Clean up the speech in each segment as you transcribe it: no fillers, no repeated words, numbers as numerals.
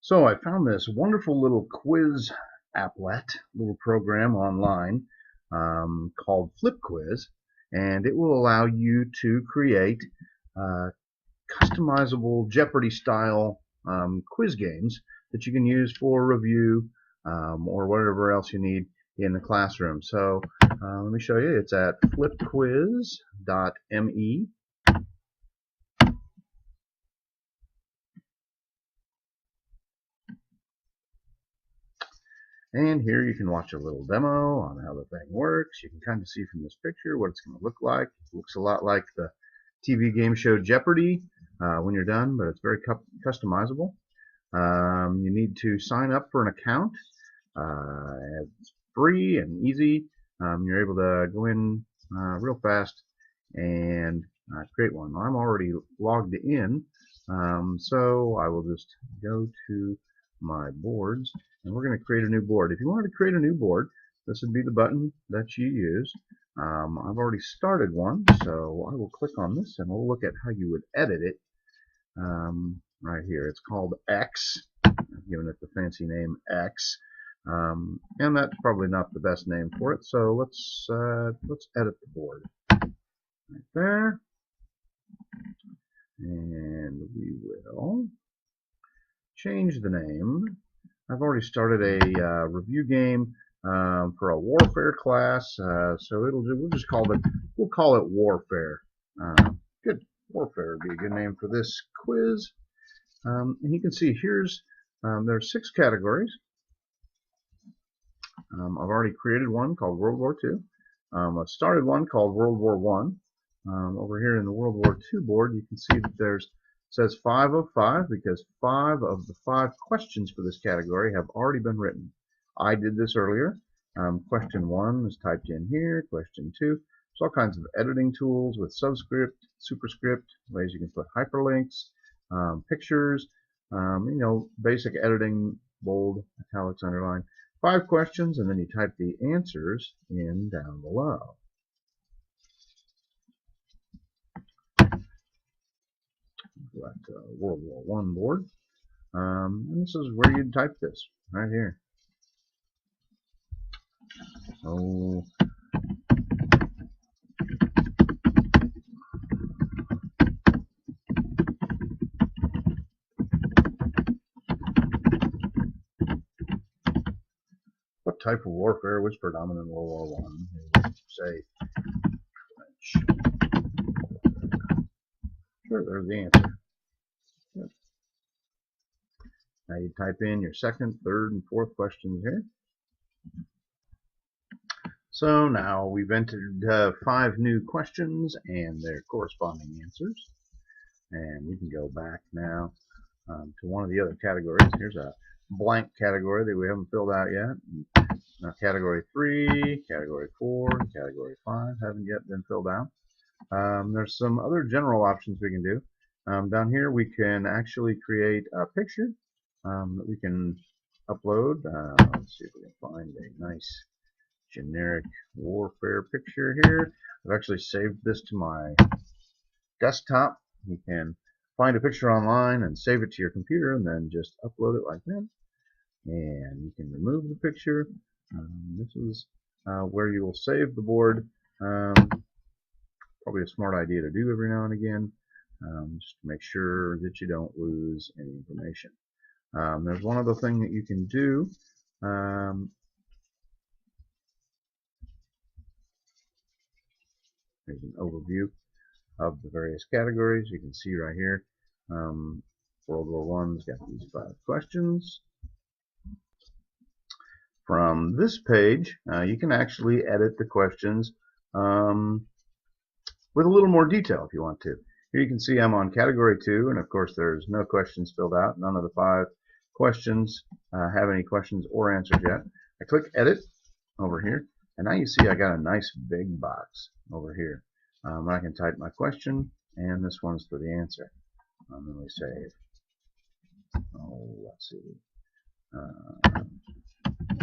So I found this wonderful little quiz applet, little program online called Flip Quiz, and it will allow you to create customizable Jeopardy style quiz games that you can use for review or whatever else you need in the classroom. So let me show you. It's at flipquiz.me. And here you can watch a little demo on how the thing works. You can kind of see from this picture what it's going to look like. It looks a lot like the TV game show Jeopardy when you're done, but it's very customizable. You need to sign up for an account. It's free and easy. You're able to go in real fast and create one. I'm already logged in, so I will just go to my boards, and we're going to create a new board. If you wanted to create a new board, this would be the button that you use. I've already started one, so I will click on this and we'll look at how you would edit it right here. It's called X. I've given it the fancy name X, and that's probably not the best name for it. So let's edit the board right there, and we will change the name. I've already started a review game for a warfare class, so we'll call it Warfare. Good, Warfare would be a good name for this quiz. And you can see here's there's 6 categories. I've already created one called World War II. I've started one called World War I. Over here in the World War II board, you can see that says 5 of 5 because 5 of the 5 questions for this category have already been written. I did this earlier. Question 1 is typed in here. Question 2. There's all kinds of editing tools with subscript, superscript, ways you can put hyperlinks, pictures, basic editing, bold, italics, underline. 5 questions, and then you type the answers in down below. That World War I board, and this is where you'd type this right here. So what type of warfare was predominant in World War I? Say French. Sure, there's the answer. Yep. Now you type in your second, third, and fourth questions here. So now we've entered 5 new questions and their corresponding answers. And we can go back now to one of the other categories. Here's a blank category that we haven't filled out yet. Now category 3, category 4, category 5 haven't yet been filled out. There's some other general options we can do. Down here we can actually create a picture that we can upload. Let's see if we can find a nice generic warfare picture here. I've actually saved this to my desktop. You can find a picture online and save it to your computer and then just upload it like that. And you can remove the picture. This is where you will save the board. Probably a smart idea to do every now and again, just to make sure that you don't lose any information. There's one other thing that you can do. Here's an overview of the various categories. You can see right here, World War I's got these 5 questions. From this page, you can actually edit the questions with a little more detail if you want to. Here you can see I'm on category 2, and of course there's no questions filled out. None of the 5 questions have any questions or answers yet. I click edit over here, and now you see I got a nice big box over here. I can type my question, and this one's for the answer. Then we save. Let's see.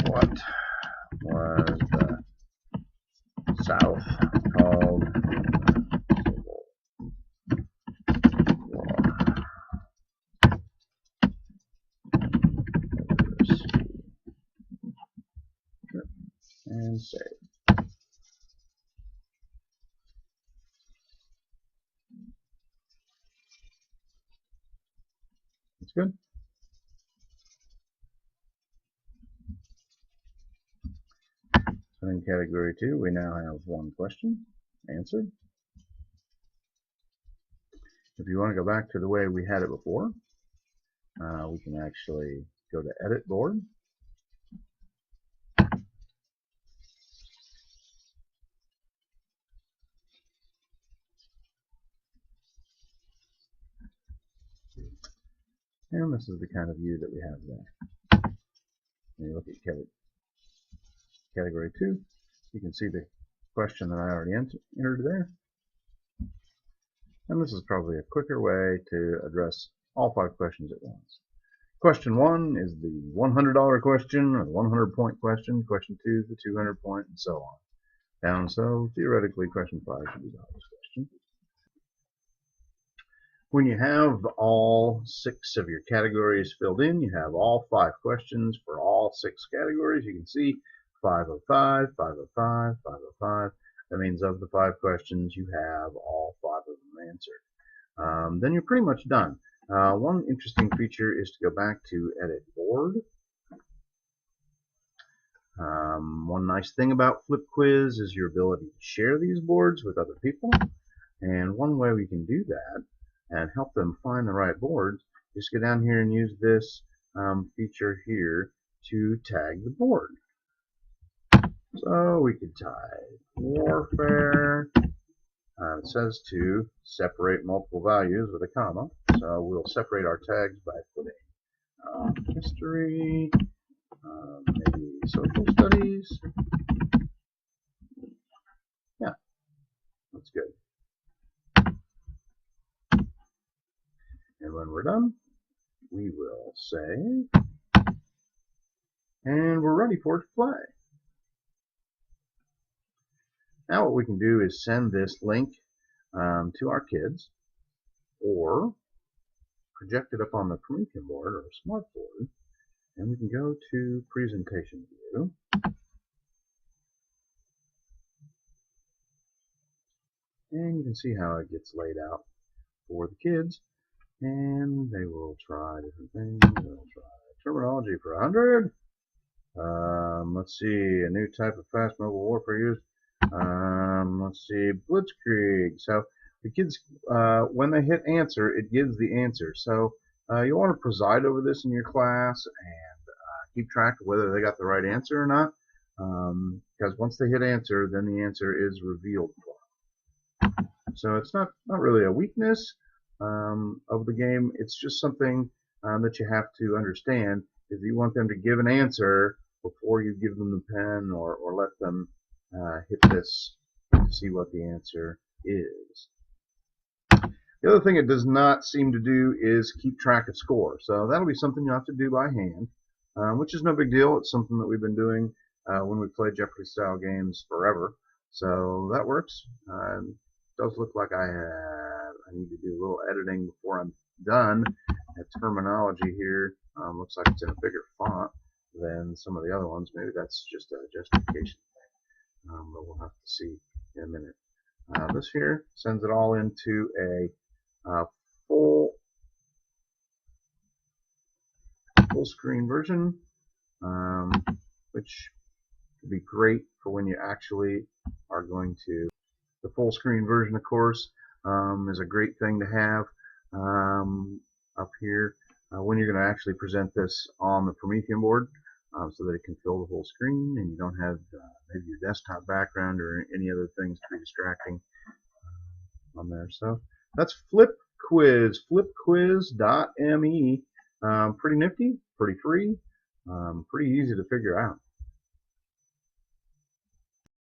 What was the South called Civil War? and save. That's good. So in category 2, we now have one question answered. If you want to go back to the way we had it before, we can actually go to Edit Board. And this is the kind of view that we have there. When you look at category 2, you can see the question that I already entered there. And this is probably a quicker way to address all 5 questions at once. Question 1 is the $100 question, or the 100-point question. Question 2 is the 200-point, and so on. Down, so theoretically, question 5 should be the hardest question. When you have all 6 of your categories filled in, you have all 5 questions for all 6 categories. You can see 505, 505, 505. That means of the 5 questions, you have all 5 of them answered. Then you're pretty much done. One interesting feature is to go back to Edit Board. One nice thing about Flip Quiz is your ability to share these boards with other people. And one way we can do that and help them find the right boards is go down here and use this feature here to tag the board. So we could type warfare. It says to separate multiple values with a comma. So we'll separate our tags by putting history, maybe social studies. Yeah, that's good. And when we're done, we will save. And we're ready for it to play. Now what we can do is send this link to our kids, or project it up on the Promethean board or a smart board, and we can go to Presentation View. And you can see how it gets laid out for the kids, and they will try different things. They'll try terminology for 100. Let's see, a new type of fast mobile warfare used. Let's see, Blitzkrieg. So the kids, when they hit answer, it gives the answer. So you want to preside over this in your class and keep track of whether they got the right answer or not. Because once they hit answer, then the answer is revealed for them. So it's not really a weakness of the game. It's just something that you have to understand, is you want them to give an answer before you give them the pen or let them hit this to see what the answer is. The other thing it does not seem to do is keep track of score. So that'll be something you'll have to do by hand, which is no big deal. It's something that we've been doing when we play Jeopardy style games forever. So that works. It does look like I need to do a little editing before I'm done. That terminology here looks like it's in a bigger font than some of the other ones. Maybe that's just a justification thing, but we'll have to see in a minute. This here sends it all into a full screen version, which would be great for when you actually are going to. The full screen version, of course, is a great thing to have up here when you're going to actually present this on the Promethean board, so that it can fill the whole screen and you don't have maybe your desktop background or any other things to be distracting on there. So that's Flip Quiz, flipquiz.me. Pretty nifty, pretty free, pretty easy to figure out.